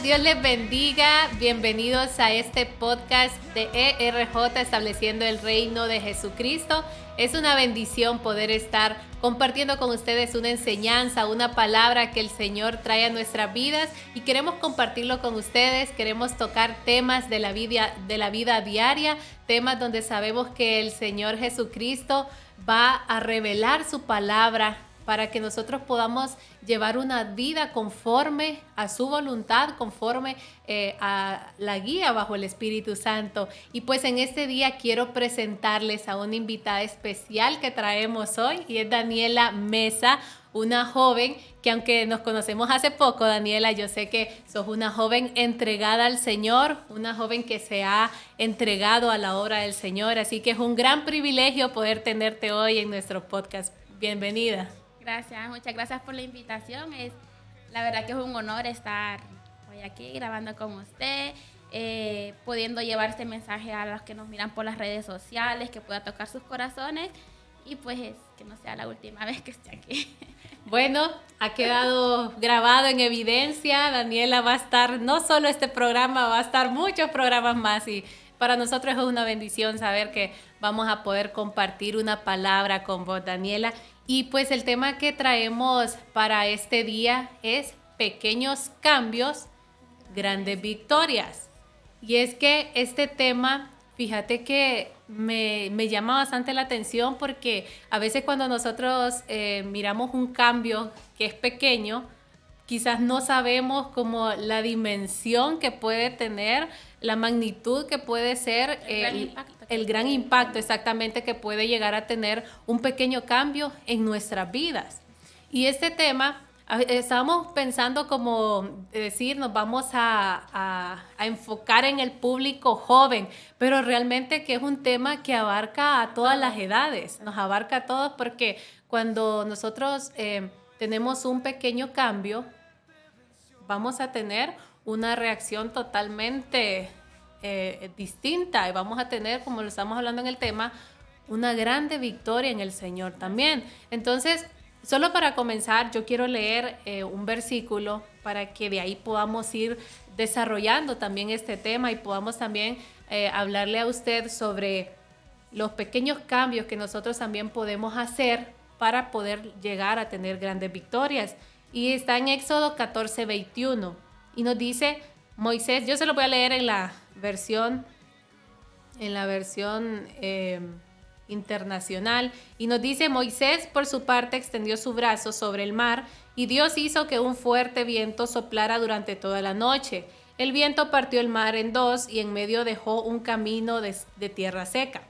Dios les bendiga. Bienvenidos a este podcast de ERJ, estableciendo el reino de Jesucristo. Es una bendición poder estar compartiendo con ustedes una enseñanza, una palabra que el Señor trae a nuestras vidas y queremos compartirlo con ustedes. Queremos tocar temas de la vida diaria, temas donde sabemos que el Señor Jesucristo va a revelar su palabra para que nosotros podamos llevar una vida conforme a su voluntad, conforme a la guía bajo el Espíritu Santo. Y pues en este día quiero presentarles a una invitada especial que traemos hoy, y es Daniela Mesa, una joven que, aunque nos conocemos hace poco, Daniela, yo sé que sos una joven entregada al Señor, una joven que se ha entregado a la obra del Señor, así que es un gran privilegio poder tenerte hoy en nuestro podcast. Bienvenida. Gracias, muchas gracias por la invitación. La verdad que es un honor estar hoy aquí grabando con usted, pudiendo llevar este mensaje a los que nos miran por las redes sociales, que pueda tocar sus corazones y pues que no sea la última vez que esté aquí. Bueno, ha quedado grabado en evidencia. Daniela va a estar, no solo este programa, va a estar muchos programas más, y para nosotros es una bendición saber que vamos a poder compartir una palabra con vos, Daniela. Y pues el tema que traemos para este día es pequeños cambios, grandes victorias. Y es que este tema, fíjate que me llama bastante la atención, porque a veces cuando nosotros miramos un cambio que es pequeño, quizás no sabemos como la dimensión que puede tener, la magnitud que puede ser, el gran impacto exactamente que puede llegar a tener un pequeño cambio en nuestras vidas. Y este tema, estábamos pensando como decir, nos vamos a enfocar en el público joven, pero realmente que es un tema que abarca a todas las edades, nos abarca a todos, porque cuando nosotros tenemos un pequeño cambio, vamos a tener una reacción totalmente distinta, y vamos a tener, como lo estamos hablando en el tema, una grande victoria en el Señor también. Entonces, solo para comenzar, yo quiero leer un versículo para que de ahí podamos ir desarrollando también este tema y podamos también hablarle a usted sobre los pequeños cambios que nosotros también podemos hacer para poder llegar a tener grandes victorias. Y está en Éxodo 14:21 y nos dice Moisés, yo se lo voy a leer en la versión internacional, y nos dice: Moisés por su parte extendió su brazo sobre el mar, y Dios hizo que un fuerte viento soplara durante toda la noche. El viento partió el mar en dos y en medio dejó un camino de tierra seca.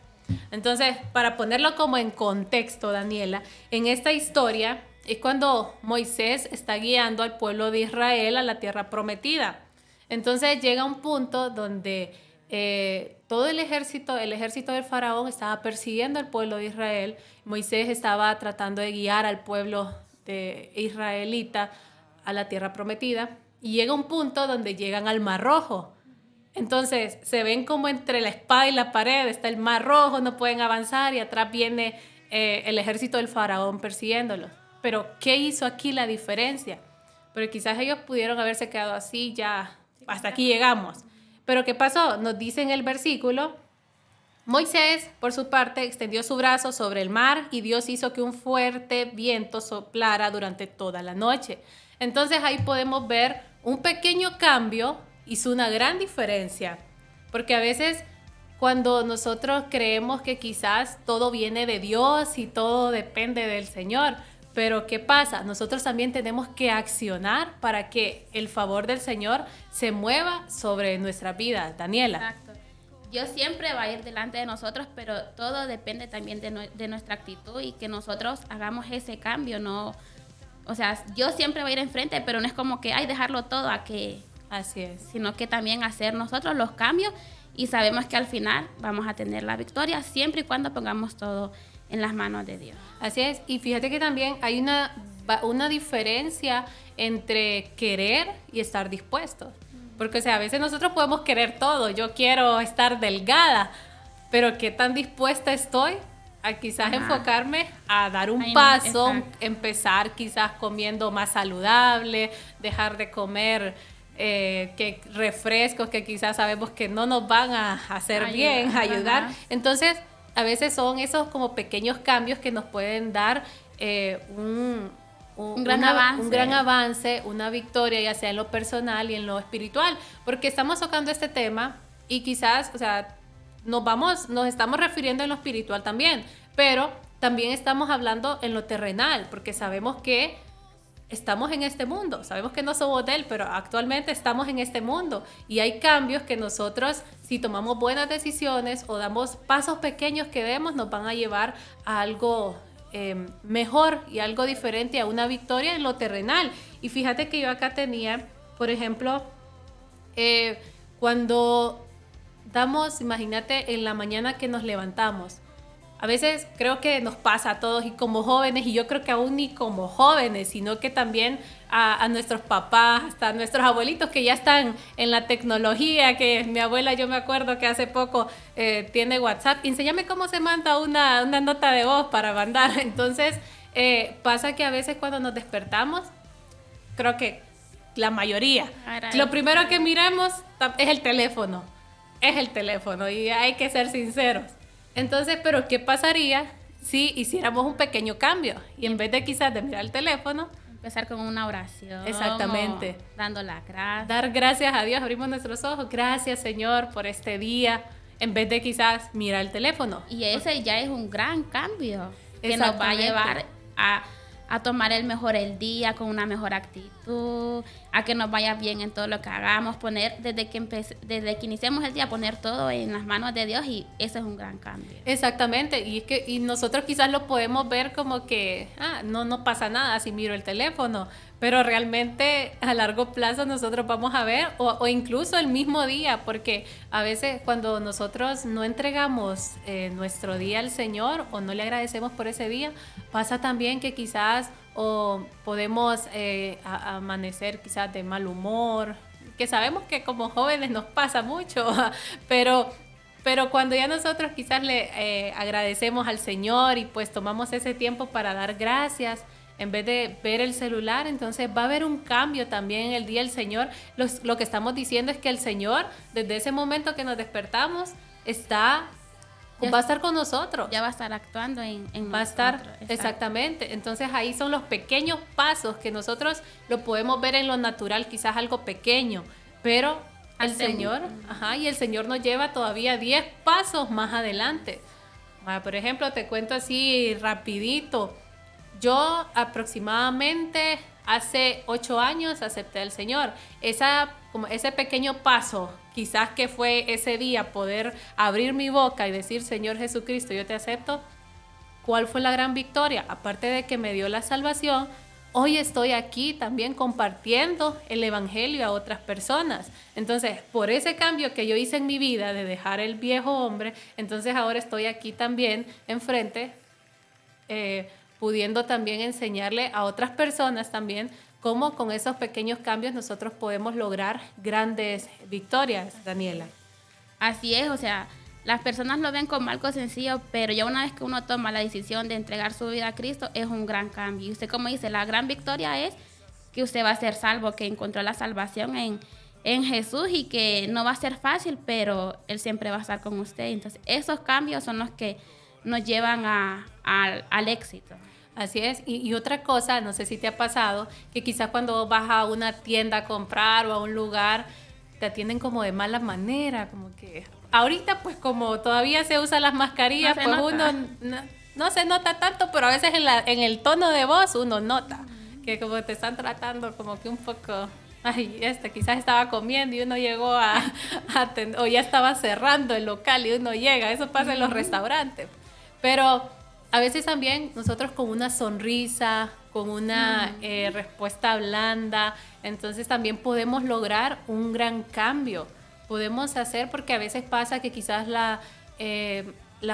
Entonces, para ponerlo como en contexto, Daniela, en esta historia es cuando Moisés está guiando al pueblo de Israel a la tierra prometida. Entonces llega un punto donde todo el ejército del faraón estaba persiguiendo al pueblo de Israel. Moisés estaba tratando de guiar al pueblo de israelita a la tierra prometida, y llega un punto donde llegan al Mar Rojo. Entonces se ven como entre la espada y la pared, está el Mar Rojo, no pueden avanzar, y atrás viene el ejército del faraón persiguiéndolos. Pero ¿qué hizo aquí la diferencia? Porque quizás ellos pudieron haberse quedado así, ya hasta aquí llegamos. Pero ¿qué pasó? Nos dice en el versículo: Moisés, por su parte, extendió su brazo sobre el mar, y Dios hizo que un fuerte viento soplara durante toda la noche. Entonces ahí podemos ver un pequeño cambio hizo una gran diferencia. Porque a veces cuando nosotros creemos que quizás todo viene de Dios y todo depende del Señor, pero ¿qué pasa? Nosotros también tenemos que accionar para que el favor del Señor se mueva sobre nuestra vida. Daniela. Exacto. Dios siempre va a ir delante de nosotros, pero todo depende también de nuestra actitud y que nosotros hagamos ese cambio. No, o sea, Dios siempre va a ir enfrente, pero no es como que hay dejarlo todo a que... Así es. Sino que también hacer nosotros los cambios, y sabemos que al final vamos a tener la victoria siempre y cuando pongamos todo en las manos de Dios. Así es, y fíjate que también hay una diferencia entre querer y estar dispuestos. Porque, o sea, a veces nosotros podemos querer todo. Yo quiero estar delgada, pero ¿qué tan dispuesta estoy a quizás enfocarme a dar un paso, empezar quizás comiendo más saludable, dejar de comer que refrescos que quizás sabemos que no nos van a hacer bien, a ayudar. Entonces, a veces son esos como pequeños cambios que nos pueden dar un gran avance, una victoria, ya sea en lo personal y en lo espiritual, porque estamos tocando este tema y quizás, o sea, nos estamos refiriendo en lo espiritual también, pero también estamos hablando en lo terrenal, porque sabemos que estamos en este mundo, sabemos que no somos de él, pero actualmente estamos en este mundo y hay cambios que nosotros, si tomamos buenas decisiones o damos pasos pequeños que demos, nos van a llevar a algo mejor y algo diferente, a una victoria en lo terrenal. Y fíjate que yo acá tenía, por ejemplo, cuando damos, imagínate en la mañana que nos levantamos, a veces creo que nos pasa a todos y como jóvenes, y yo creo que aún ni como jóvenes, sino que también a nuestros papás, hasta a nuestros abuelitos que ya están en la tecnología, que mi abuela, yo me acuerdo que hace poco tiene WhatsApp, enséñame cómo se manda una nota de voz para mandar. Entonces pasa que a veces cuando nos despertamos, creo que la mayoría, lo primero que miramos es el teléfono y hay que ser sinceros. Entonces, pero ¿qué pasaría si hiciéramos un pequeño cambio? Y en vez de quizás de mirar el teléfono, empezar con una oración. Exactamente. Dando las gracias. Dar gracias a Dios, abrimos nuestros ojos. Gracias, Señor, por este día. En vez de quizás mirar el teléfono. Y ese ya es un gran cambio que nos va a llevar a tomar el día con una mejor actitud, a que nos vaya bien en todo lo que hagamos, poner desde que iniciemos el día, poner todo en las manos de Dios, y ese es un gran cambio. Exactamente, y nosotros quizás lo podemos ver como que no pasa nada si miro el teléfono, pero realmente a largo plazo nosotros vamos a ver, o incluso el mismo día, porque a veces cuando nosotros no entregamos nuestro día al Señor o no le agradecemos por ese día, pasa también que quizás o podemos amanecer quizás de mal humor, que sabemos que como jóvenes nos pasa mucho, pero cuando ya nosotros quizás le agradecemos al Señor y pues tomamos ese tiempo para dar gracias, en vez de ver el celular, entonces va a haber un cambio también en el día del Señor. Lo que estamos diciendo es que el Señor, desde ese momento que nos despertamos, va a estar con nosotros. Ya va a estar actuando en va a estar, exactamente. Entonces ahí son los pequeños pasos que nosotros lo podemos ver en lo natural, quizás algo pequeño, pero el Señor nos lleva todavía 10 pasos más adelante. Por ejemplo, te cuento así rapidito. Yo aproximadamente hace 8 años acepté al Señor. Ese pequeño paso, quizás que fue ese día poder abrir mi boca y decir, Señor Jesucristo, yo te acepto. ¿Cuál fue la gran victoria? Aparte de que me dio la salvación, hoy estoy aquí también compartiendo el evangelio a otras personas. Entonces, por ese cambio que yo hice en mi vida de dejar el viejo hombre, entonces ahora estoy aquí también enfrente, pudiendo también enseñarle a otras personas también cómo con esos pequeños cambios nosotros podemos lograr grandes victorias, Daniela. Así es, o sea, las personas lo ven como algo sencillo, pero ya una vez que uno toma la decisión de entregar su vida a Cristo, es un gran cambio. Y usted, como dice, la gran victoria es que usted va a ser salvo, que encontró la salvación en Jesús, y que no va a ser fácil, pero Él siempre va a estar con usted. Entonces, esos cambios son los que nos llevan al éxito. Así es, y otra cosa, no sé si te ha pasado, que quizás cuando vas a una tienda a comprar o a un lugar, te atienden como de mala manera, como que ahorita pues como todavía se usan las mascarillas, pues uno no se nota tanto, pero a veces en el tono de voz uno nota que como te están tratando como que un poco, quizás estaba comiendo y uno llegó o ya estaba cerrando el local y uno llega, eso pasa en los restaurantes, pero a veces también nosotros con una sonrisa, con una respuesta blanda, entonces también podemos lograr un gran cambio. Podemos hacer, porque a veces pasa que quizás las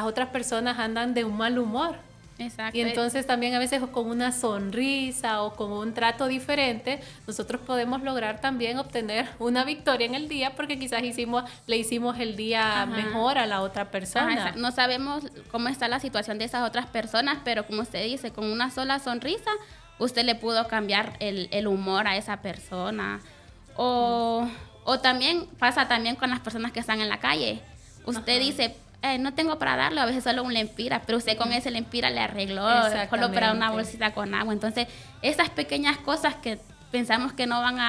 otras personas andan de un mal humor. Exacto. Y entonces también a veces con una sonrisa o con un trato diferente, nosotros podemos lograr también obtener una victoria en el día, porque quizás le hicimos el día mejor a la otra persona. No sabemos cómo está la situación de esas otras personas, pero como usted dice, con una sola sonrisa, usted le pudo cambiar el humor a esa persona. O también pasa también con las personas que están en la calle. Usted dice, no tengo para darlo, a veces solo un lempira, pero usted con ese lempira le arregló, solo para una bolsita con agua. Entonces, esas pequeñas cosas que pensamos que no van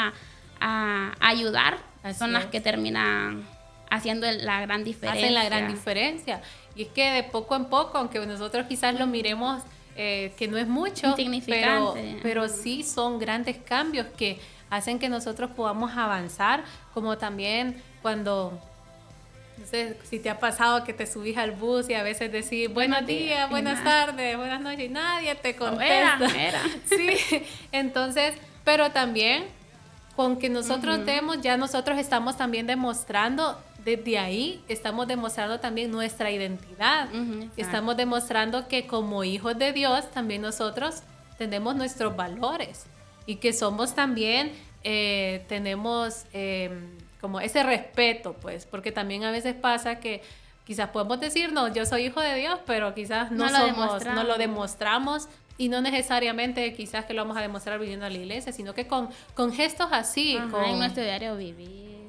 a ayudar, son las que terminan haciendo la gran diferencia. Hacen la gran diferencia. Y es que de poco en poco, aunque nosotros quizás lo miremos que no es mucho, insignificante, pero sí son grandes cambios que hacen que nosotros podamos avanzar, como también cuando, no sé si te ha pasado que te subís al bus y a veces decís buenos días, buenas tardes, buenas noches, y nadie te contesta. Era. Sí, entonces, pero también con que nosotros demos, ya nosotros estamos también demostrando, desde ahí estamos demostrando también nuestra identidad. Estamos demostrando que como hijos de Dios también nosotros tenemos nuestros valores y que somos también, tenemos como ese respeto, pues, porque también a veces pasa que quizás podemos decir, no, yo soy hijo de Dios, pero quizás no lo demostramos. Y no necesariamente quizás que lo vamos a demostrar viviendo a la iglesia, sino que con gestos así. En nuestro diario vivir.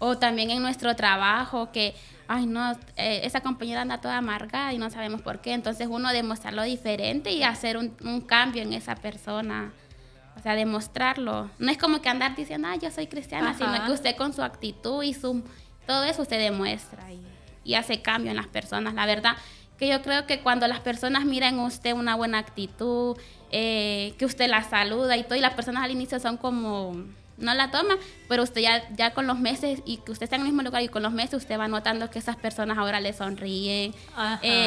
O también en nuestro trabajo, que, ay no, esa compañera anda toda amargada y no sabemos por qué. Entonces uno demostrarlo diferente y hacer un cambio en esa persona. O sea, demostrarlo. No es como que andar diciendo, ay, yo soy cristiana, sino que usted con su actitud y todo eso usted demuestra y hace cambio en las personas. La verdad que yo creo que cuando las personas miran en usted una buena actitud, que usted la saluda y todo, y las personas al inicio son como, no la toman, pero usted ya con los meses, y que usted está en el mismo lugar, y con los meses usted va notando que esas personas ahora le sonríen,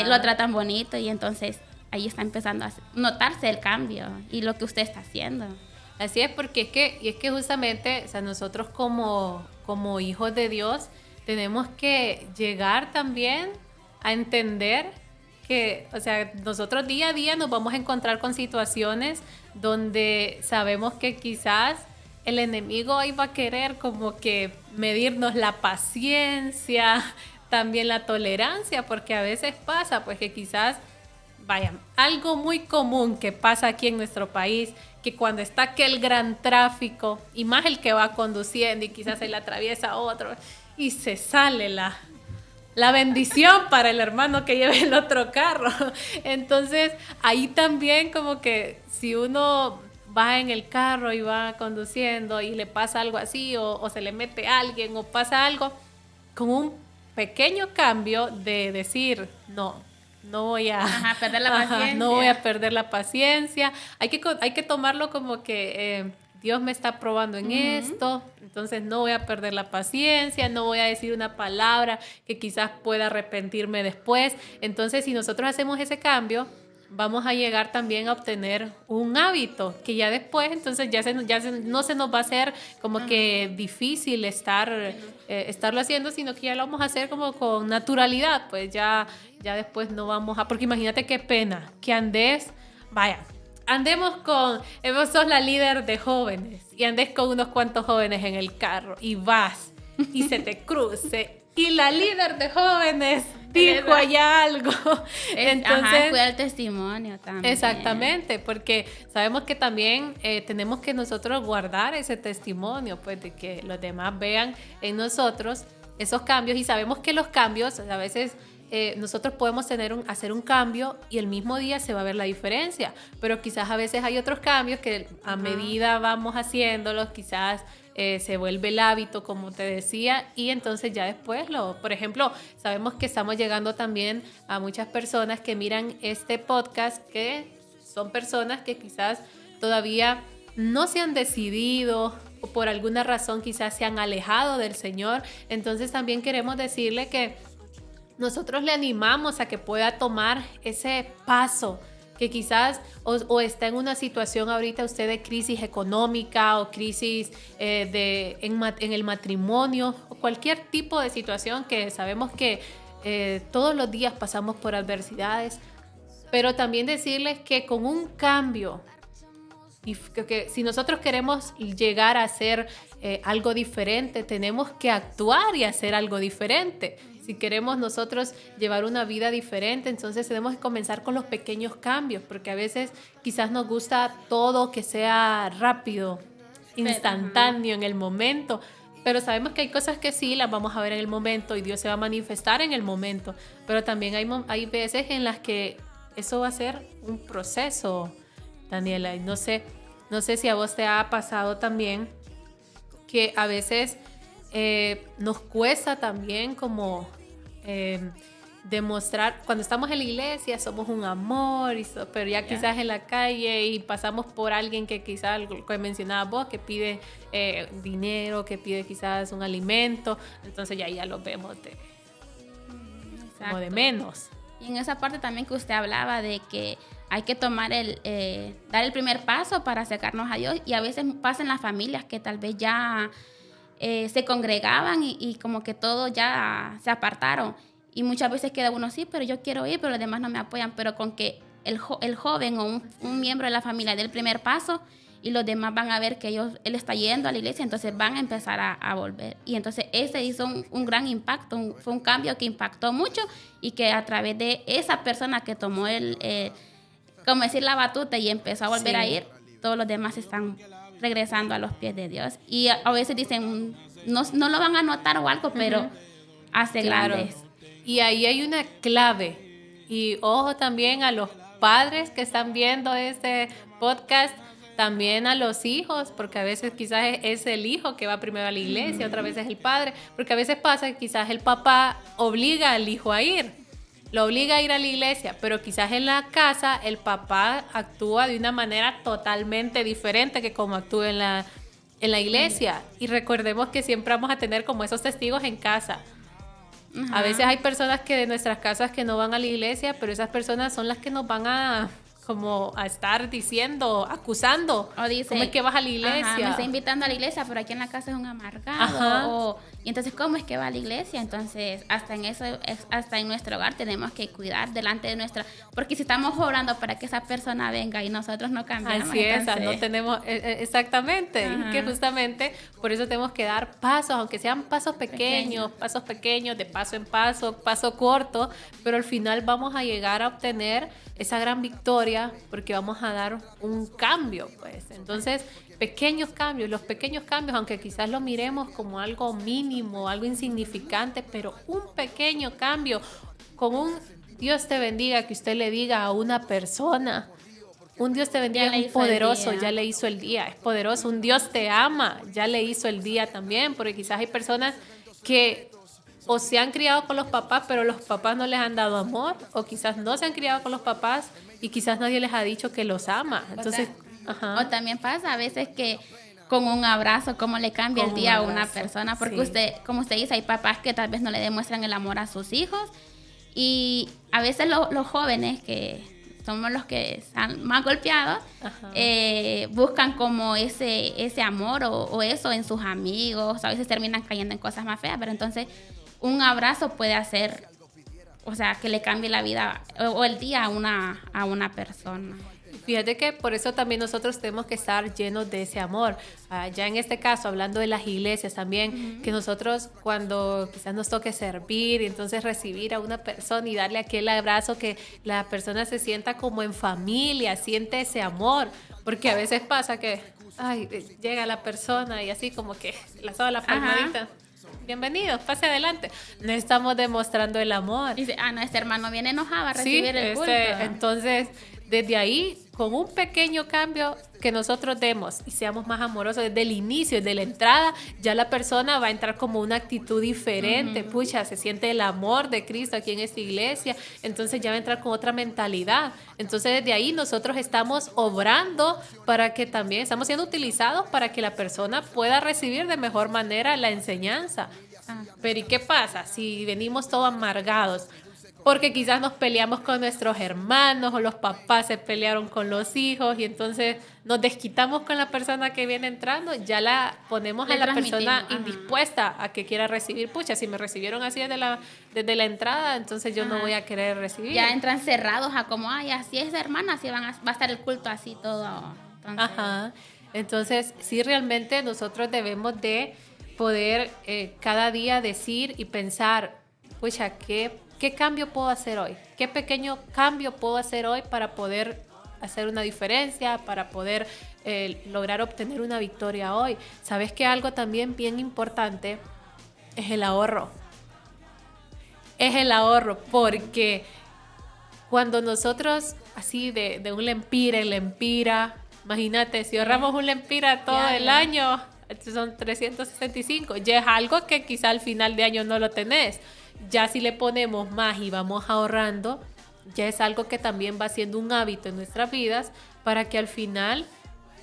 lo tratan bonito, y entonces ahí está empezando a notarse el cambio y lo que usted está haciendo. Así es, porque es que justamente, o sea, nosotros como hijos de Dios tenemos que llegar también a entender que, o sea, nosotros día a día nos vamos a encontrar con situaciones donde sabemos que quizás el enemigo ahí va a querer como que medirnos la paciencia, también la tolerancia, porque a veces pasa pues que quizás, vaya, algo muy común que pasa aquí en nuestro país, que cuando está aquel gran tráfico, y más el que va conduciendo y quizás se le atraviesa otro, y se sale la bendición para el hermano que lleva el otro carro. Entonces, ahí también como que si uno va en el carro y va conduciendo y le pasa algo así, o se le mete a alguien o pasa algo, con un pequeño cambio de decir, no voy a perder la paciencia. No voy a perder la paciencia. Hay que tomarlo como que Dios me está probando en esto, entonces no voy a perder la paciencia, no voy a decir una palabra que quizás pueda arrepentirme después. Entonces, si nosotros hacemos ese cambio, vamos a llegar también a obtener un hábito que ya después, entonces no se nos va a hacer como que difícil estarlo haciendo, sino que ya lo vamos a hacer como con naturalidad, pues ya después no vamos a... Porque imagínate qué pena que andemos vos sos la líder de jóvenes y andes con unos cuantos jóvenes en el carro y vas y se te cruce y la líder de jóvenes dijo allá algo. Entonces, cuidar el testimonio también. Exactamente, porque sabemos que también tenemos que nosotros guardar ese testimonio, pues de que los demás vean en nosotros esos cambios, y sabemos que los cambios a veces... nosotros podemos hacer un cambio y el mismo día se va a ver la diferencia, pero quizás a veces hay otros cambios que a medida vamos haciéndolos, quizás se vuelve el hábito, como te decía, y entonces ya después por ejemplo, sabemos que estamos llegando también a muchas personas que miran este podcast, que son personas que quizás todavía no se han decidido o por alguna razón quizás se han alejado del Señor. Entonces también queremos decirle que nosotros le animamos a que pueda tomar ese paso, que quizás o está en una situación ahorita usted de crisis económica o crisis en el matrimonio o cualquier tipo de situación, que sabemos que todos los días pasamos por adversidades, pero también decirles que con un cambio, y que si nosotros queremos llegar a hacer algo diferente, tenemos que actuar y hacer algo diferente. Si queremos nosotros llevar una vida diferente, entonces tenemos que comenzar con los pequeños cambios, porque a veces quizás nos gusta todo que sea rápido. instantáneo en el momento. Pero sabemos que hay cosas que sí las vamos a ver en el momento y Dios se va a manifestar en el momento. Pero también hay veces en las que eso va a ser un proceso, Daniela. Y no sé si a vos te ha pasado también que a veces nos cuesta también como demostrar, cuando estamos en la iglesia somos un amor, pero ya quizás en la calle y pasamos por alguien que quizás, lo que mencionabas vos, que pide dinero, que pide quizás un alimento, entonces ya lo vemos como de menos. Y en esa parte también que usted hablaba de que hay que tomar dar el primer paso para acercarnos a Dios, y a veces pasa en las familias que tal vez ya se congregaban y como que todos ya se apartaron. Y muchas veces queda uno, sí, pero yo quiero ir, pero los demás no me apoyan. Pero con que el joven o un miembro de la familia dé el primer paso y los demás van a ver que él está yendo a la iglesia, entonces van a empezar a volver. Y entonces ese hizo un gran impacto, fue un cambio que impactó mucho, y que a través de esa persona que tomó como decir, la batuta y empezó a volver a ir, todos los demás están regresando a los pies de Dios. Y a veces dicen, no lo van a notar o algo, pero hace grandes. Y ahí hay una clave. Y ojo también a los padres que están viendo este podcast, también a los hijos, porque a veces quizás es el hijo que va primero a la iglesia, otra vez es el padre, porque a veces pasa que quizás el papá obliga al hijo a ir, lo obliga a ir a la iglesia, pero quizás en la casa el papá actúa de una manera totalmente diferente que como actúa en la iglesia. Y recordemos que siempre vamos a tener como esos testigos en casa. A veces hay personas que de nuestras casas que no van a la iglesia, pero esas personas son las que nos van a estar diciendo, acusando. O dice, ¿cómo es que vas a la iglesia? Me está invitando a la iglesia, pero aquí en la casa es un amargado. Y entonces, ¿cómo es que va a la iglesia? Entonces, hasta en nuestro hogar tenemos que cuidar delante de nuestra... Porque si estamos orando para que esa persona venga y nosotros no cambiamos... Así entonces... no tenemos... Exactamente. Y que justamente por eso tenemos que dar pasos, aunque sean pasos pequeños, de paso en paso corto, pero al final vamos a llegar a obtener esa gran victoria porque vamos a dar un cambio, pues. Entonces, los pequeños cambios, aunque quizás lo miremos como algo mínimo, algo insignificante, pero un pequeño cambio, con un Dios te bendiga, que usted le diga a una persona, un Dios te bendiga es poderoso, ya le hizo el día, es poderoso. Un Dios te ama, ya le hizo el día también, porque quizás hay personas que o se han criado con los papás, pero los papás no les han dado amor, o quizás no se han criado con los papás y quizás nadie les ha dicho que los ama. Entonces, o también pasa a veces que con un abrazo, cómo le cambia el día a una persona, porque como usted dice, hay papás que tal vez no le demuestran el amor a sus hijos, y a veces los jóvenes, que somos los que están más golpeados, buscan como ese amor o eso en sus amigos. A veces terminan cayendo en cosas más feas, pero entonces un abrazo puede hacer, o sea, que le cambie la vida o el día a una persona. Fíjate que por eso también nosotros tenemos que estar llenos de ese amor. Ya en este caso, hablando de las iglesias también, que nosotros cuando quizás nos toque servir y entonces recibir a una persona y darle aquel abrazo, que la persona se sienta como en familia, siente ese amor. Porque a veces pasa que llega la persona y así como que la sola la palmadita. Bienvenidos, pase adelante. No estamos demostrando el amor. Dice, no, este hermano viene enojado a recibir el culto. Entonces, desde ahí, con un pequeño cambio que nosotros demos y seamos más amorosos desde el inicio, desde la entrada, ya la persona va a entrar como una actitud diferente. Pucha, se siente el amor de Cristo aquí en esta iglesia, entonces ya va a entrar con otra mentalidad. Entonces desde ahí nosotros estamos obrando para que también, estamos siendo utilizados para que la persona pueda recibir de mejor manera la enseñanza. Pero ¿y qué pasa si venimos todos amargados? Porque quizás nos peleamos con nuestros hermanos, o los papás se pelearon con los hijos y entonces nos desquitamos con la persona que viene entrando, ya la ponemos a la persona indispuesta a que quiera recibir. Pucha, si me recibieron así desde la entrada, entonces yo no voy a querer recibir. Ya entran cerrados a como, así es hermana, así va a estar el culto así todo. Entonces, sí, realmente nosotros debemos de poder cada día decir y pensar, pucha, ¿qué cambio puedo hacer hoy? ¿Qué pequeño cambio puedo hacer hoy para poder hacer una diferencia, para poder lograr obtener una victoria hoy. ¿Sabes que algo también bien importante es el ahorro? Es el ahorro, porque cuando nosotros, así de un lempira, imagínate, si ahorramos un lempira todo el año, son 365, ya es algo que quizá al final de año no lo tenés. Ya si le ponemos más y vamos ahorrando, ya es algo que también va siendo un hábito en nuestras vidas, para que al final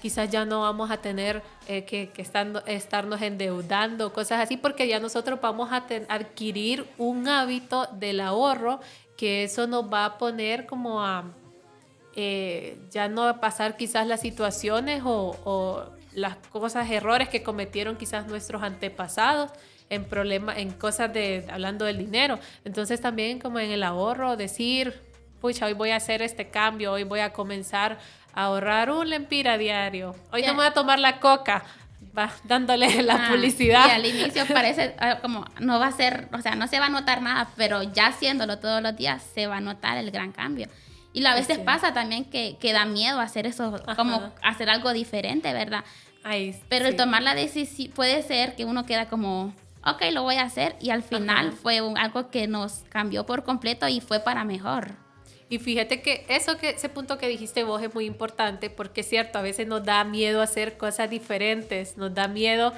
quizás ya no vamos a tener que estarnos endeudando, cosas así, porque ya nosotros vamos a adquirir un hábito del ahorro, que eso nos va a poner como a ya no va a pasar quizás las situaciones o las cosas, errores que cometieron quizás nuestros antepasados en problemas, en cosas hablando del dinero. Entonces también como en el ahorro, decir, pucha, hoy voy a hacer este cambio, hoy voy a comenzar a ahorrar un lempira diario, hoy no me voy a tomar la coca, va dándole la publicidad. Y al inicio parece como no va a ser, o sea, no se va a notar nada, pero ya haciéndolo todos los días se va a notar el gran cambio. Y a veces pasa también que da miedo hacer eso, como hacer algo diferente, ¿verdad? Pero el tomar la decisión, puede ser que uno queda como, ok, lo voy a hacer, y al final fue algo que nos cambió por completo y fue para mejor. Y fíjate que ese punto que dijiste vos es muy importante, porque es cierto, a veces nos da miedo hacer cosas diferentes, nos da miedo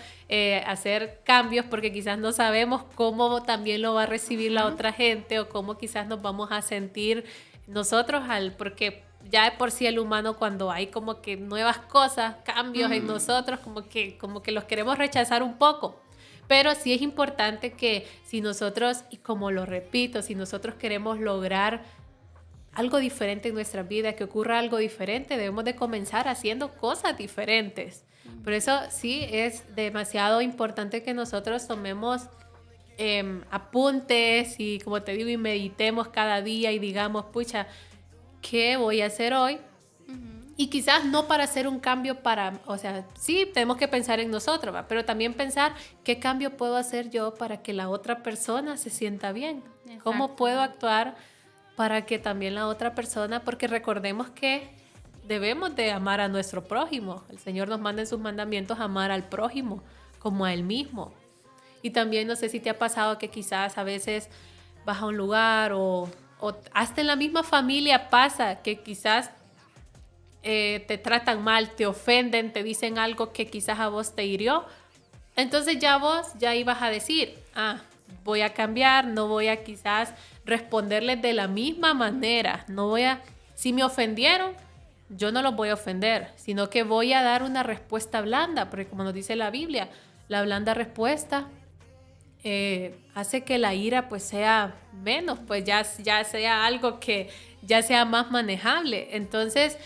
hacer cambios, porque quizás no sabemos cómo también lo va a recibir la otra gente, o cómo quizás nos vamos a sentir nosotros, porque ya de por sí el humano, cuando hay como que nuevas cosas, cambios en nosotros, como que los queremos rechazar un poco. Pero sí es importante que si nosotros, y como lo repito, si nosotros queremos lograr algo diferente en nuestra vida, que ocurra algo diferente, debemos de comenzar haciendo cosas diferentes. Por eso sí es demasiado importante que nosotros tomemos apuntes y, como te digo, y meditemos cada día y digamos, pucha, ¿qué voy a hacer hoy? Y quizás no para hacer un cambio o sea, sí tenemos que pensar en nosotros, ¿va? Pero también pensar qué cambio puedo hacer yo para que la otra persona se sienta bien. Exacto. ¿Cómo puedo actuar para que también la otra persona, porque recordemos que debemos de amar a nuestro prójimo. El Señor nos manda en sus mandamientos amar al prójimo como a Él mismo. Y también no sé si te ha pasado que quizás a veces vas a un lugar o hasta en la misma familia pasa que quizás te tratan mal, te ofenden, te dicen algo que quizás a vos te hirió. Entonces vos ibas a decir, voy a cambiar, no voy a quizás responderles de la misma manera, si me ofendieron, yo no los voy a ofender, sino que voy a dar una respuesta blanda, porque como nos dice la Biblia, la blanda respuesta hace que la ira pues sea menos, pues ya sea algo que ya sea más manejable. Entonces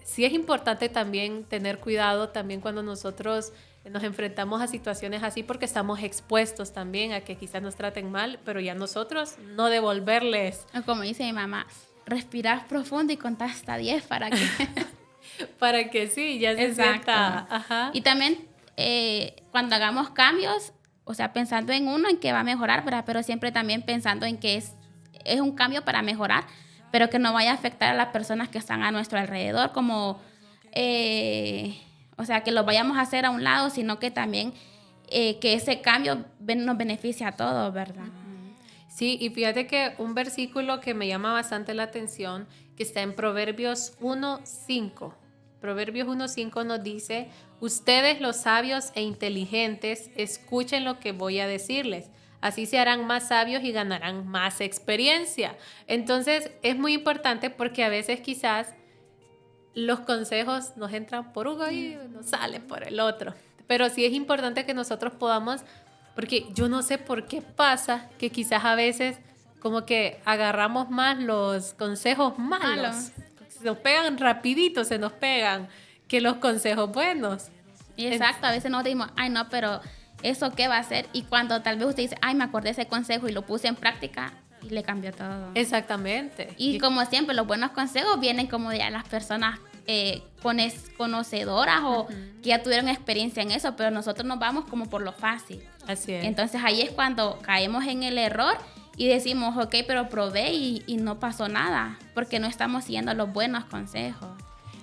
sí es importante también tener cuidado también cuando nosotros nos enfrentamos a situaciones así, porque estamos expuestos también a que quizás nos traten mal, pero ya nosotros no devolverles. Como dice mi mamá, respirás profundo y contás hasta 10 para que para que sí, ya se sienta. Ajá. Y también cuando hagamos cambios, o sea, pensando en uno, en que va a mejorar, ¿verdad? Pero siempre también pensando en que es un cambio para mejorar, pero que no vaya a afectar a las personas que están a nuestro alrededor, como, o sea, que lo vayamos a hacer a un lado, sino que también que ese cambio nos beneficia a todos, ¿verdad? Sí, y fíjate que un versículo que me llama bastante la atención, que está en Proverbios 1:5. Proverbios 1:5 nos dice: ustedes los sabios e inteligentes, escuchen lo que voy a decirles. Así se harán más sabios y ganarán más experiencia. Entonces es muy importante, porque a veces quizás los consejos nos entran por un oído y nos salen por el otro. Pero sí es importante que nosotros podamos, porque yo no sé por qué pasa que quizás a veces como que agarramos más los consejos malos. Se nos pegan rapidito, se nos pegan, que los consejos buenos. Exacto, a veces nos decimos, ay no, pero ¿eso qué va a hacer? Y cuando tal vez usted dice, ay, me acordé de ese consejo y lo puse en práctica, y le cambió todo. Exactamente. Y como siempre, los buenos consejos vienen como de las personas conocedoras o que ya tuvieron experiencia en eso, pero nosotros nos vamos como por lo fácil. Así es. Entonces ahí es cuando caemos en el error y decimos, ok, pero probé y no pasó nada, porque no estamos siguiendo los buenos consejos.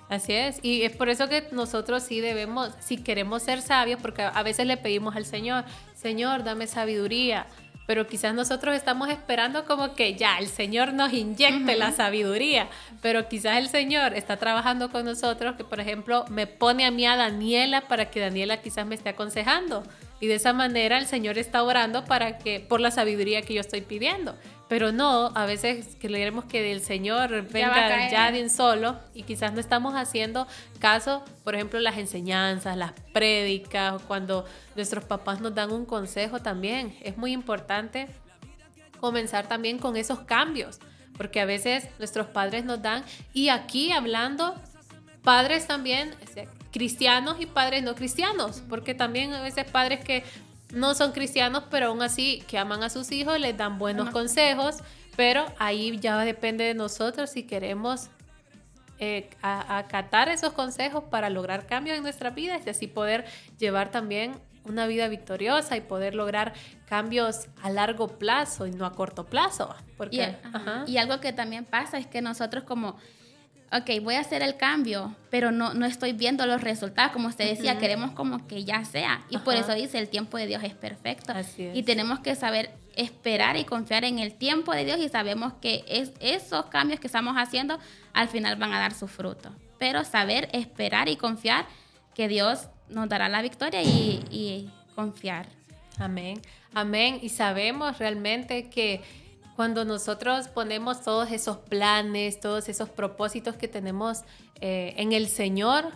Así es, y es por eso que nosotros sí debemos, si queremos ser sabios, porque a veces le pedimos al Señor, Señor, dame sabiduría, pero quizás nosotros estamos esperando como que ya el Señor nos inyecte la sabiduría, pero quizás el Señor está trabajando con nosotros, que por ejemplo me pone a mí a Daniela para que Daniela quizás me esté aconsejando, y de esa manera el Señor está orando por la sabiduría que yo estoy pidiendo. Pero no, a veces queremos que el Señor venga ya de un solo y quizás no estamos haciendo caso, por ejemplo, las enseñanzas, las prédicas, cuando nuestros papás nos dan un consejo también. Es muy importante comenzar también con esos cambios, porque a veces nuestros padres nos dan, y aquí hablando, padres también, cristianos y padres no cristianos, porque también a veces padres que no son cristianos, pero aún así que aman a sus hijos, les dan buenos consejos, pero ahí ya depende de nosotros si queremos acatar esos consejos para lograr cambios en nuestras vidas y así poder llevar también una vida victoriosa y poder lograr cambios a largo plazo y no a corto plazo. Porque, y algo que también pasa es que nosotros como... Ok, voy a hacer el cambio, pero no estoy viendo los resultados. Como usted decía, queremos como que ya sea. Y por eso dice, el tiempo de Dios es perfecto. Así es. Y tenemos que saber esperar y confiar en el tiempo de Dios y sabemos que esos cambios que estamos haciendo al final van a dar su fruto. Pero saber esperar y confiar que Dios nos dará la victoria y confiar. Amén, amén. Y sabemos realmente que cuando nosotros ponemos todos esos planes, todos esos propósitos que tenemos en el Señor,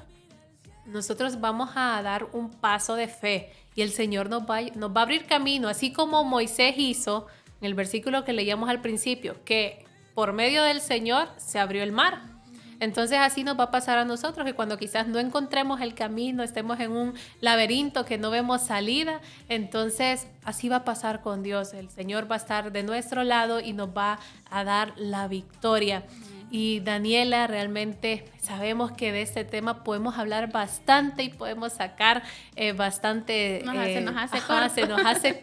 nosotros vamos a dar un paso de fe y el Señor nos va a abrir camino, así como Moisés hizo en el versículo que leíamos al principio, que por medio del Señor se abrió el mar. Entonces así nos va a pasar a nosotros, que cuando quizás no encontremos el camino, estemos en un laberinto que no vemos salida, entonces así va a pasar con Dios. El Señor va a estar de nuestro lado y nos va a dar la victoria. Y Daniela, realmente sabemos que de este tema podemos hablar bastante y podemos sacar bastante... Se nos hace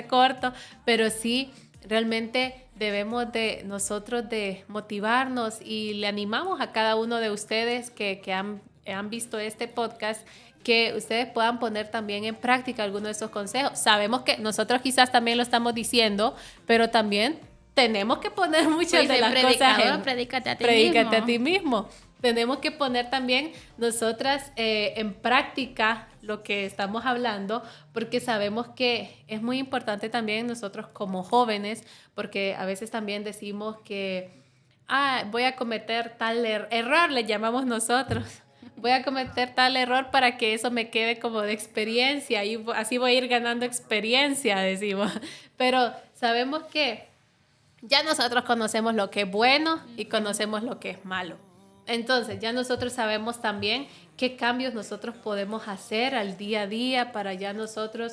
corto, pero sí, realmente debemos de nosotros de motivarnos y le animamos a cada uno de ustedes que han visto este podcast que ustedes puedan poner también en práctica algunos de esos consejos. Sabemos que nosotros quizás también lo estamos diciendo, pero también tenemos que poner muchas de las cosas en... Predícate a ti mismo. Tenemos que poner también nosotras en práctica lo que estamos hablando, porque sabemos que es muy importante también nosotros como jóvenes, porque a veces también decimos que voy a cometer tal error, le llamamos nosotros. Voy a cometer tal error para que eso me quede como de experiencia y así voy a ir ganando experiencia, decimos. Pero sabemos que ya nosotros conocemos lo que es bueno y conocemos lo que es malo. Entonces, ya nosotros sabemos también qué cambios nosotros podemos hacer al día a día para ya nosotros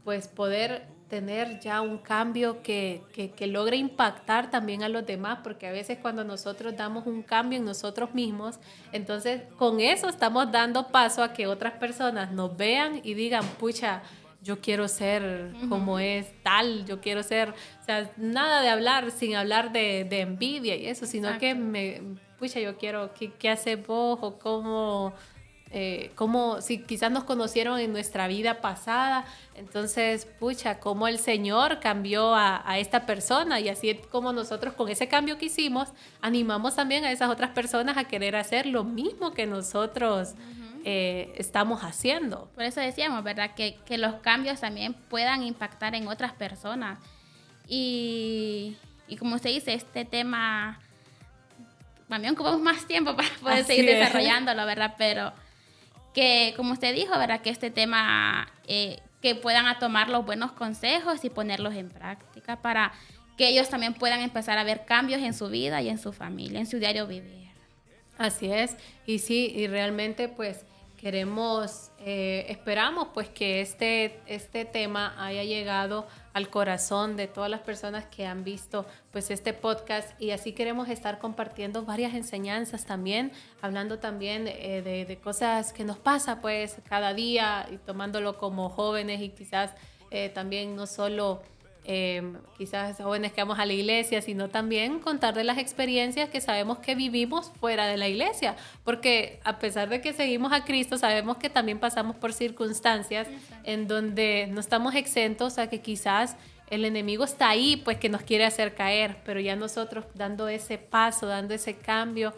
pues poder tener ya un cambio que logre impactar también a los demás, porque a veces cuando nosotros damos un cambio en nosotros mismos, entonces con eso estamos dando paso a que otras personas nos vean y digan, pucha, yo quiero ser como es tal, yo quiero ser, o sea, nada de hablar sin hablar de envidia y eso, sino que pucha, yo quiero, ¿qué haces vos? O cómo, si quizás nos conocieron en nuestra vida pasada, entonces, pucha, cómo el Señor cambió a esta persona y así como nosotros con ese cambio que hicimos, animamos también a esas otras personas a querer hacer lo mismo que nosotros estamos haciendo. Por eso decíamos, ¿verdad? Que los cambios también puedan impactar en otras personas. Y como usted dice, este tema, también ocupamos más tiempo para poder seguir desarrollándolo, ¿verdad? Pero que, como usted dijo, ¿verdad? Que este tema, que puedan tomar los buenos consejos y ponerlos en práctica para que ellos también puedan empezar a ver cambios en su vida y en su familia, en su diario vivir. Así es, y sí, y realmente pues esperamos pues que este tema haya llegado al corazón de todas las personas que han visto pues este podcast, y así queremos estar compartiendo varias enseñanzas también, hablando también de cosas que nos pasa pues cada día y tomándolo como jóvenes y quizás también no solo quizás jóvenes que vamos a la iglesia, sino también contar de las experiencias que sabemos que vivimos fuera de la iglesia, porque a pesar de que seguimos a Cristo, sabemos que también pasamos por circunstancias en donde no estamos exentos a que quizás el enemigo está ahí, pues que nos quiere hacer caer, pero ya nosotros dando ese paso, dando ese cambio,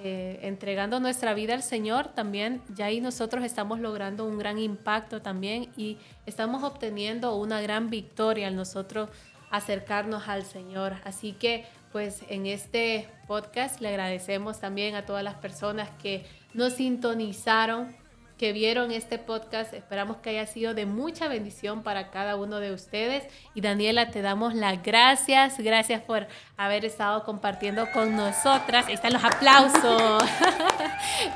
entregando nuestra vida al Señor, también ya ahí nosotros estamos logrando un gran impacto también y estamos obteniendo una gran victoria al nosotros acercarnos al Señor. Así que pues en este podcast le agradecemos también a todas las personas que nos sintonizaron, que vieron este podcast. Esperamos que haya sido de mucha bendición para cada uno de ustedes. Y Daniela, te damos las gracias. Gracias por haber estado compartiendo con nosotras. Ahí están los aplausos.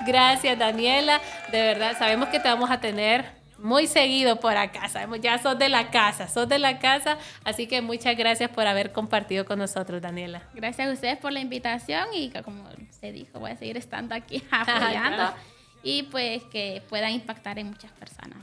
Gracias, Daniela. De verdad, sabemos que te vamos a tener muy seguido por acá. Sabemos, ya sos de la casa. Así que muchas gracias por haber compartido con nosotros, Daniela. Gracias a ustedes por la invitación y como se dijo, voy a seguir estando aquí apoyando. Y pues que puedan impactar en muchas personas.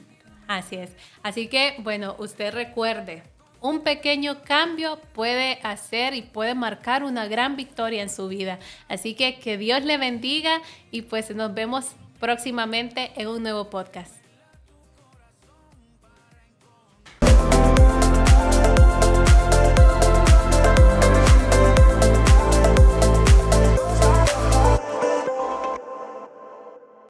Así es. Así que, bueno, usted recuerde, un pequeño cambio puede hacer y puede marcar una gran victoria en su vida. Así que Dios le bendiga y pues nos vemos próximamente en un nuevo podcast.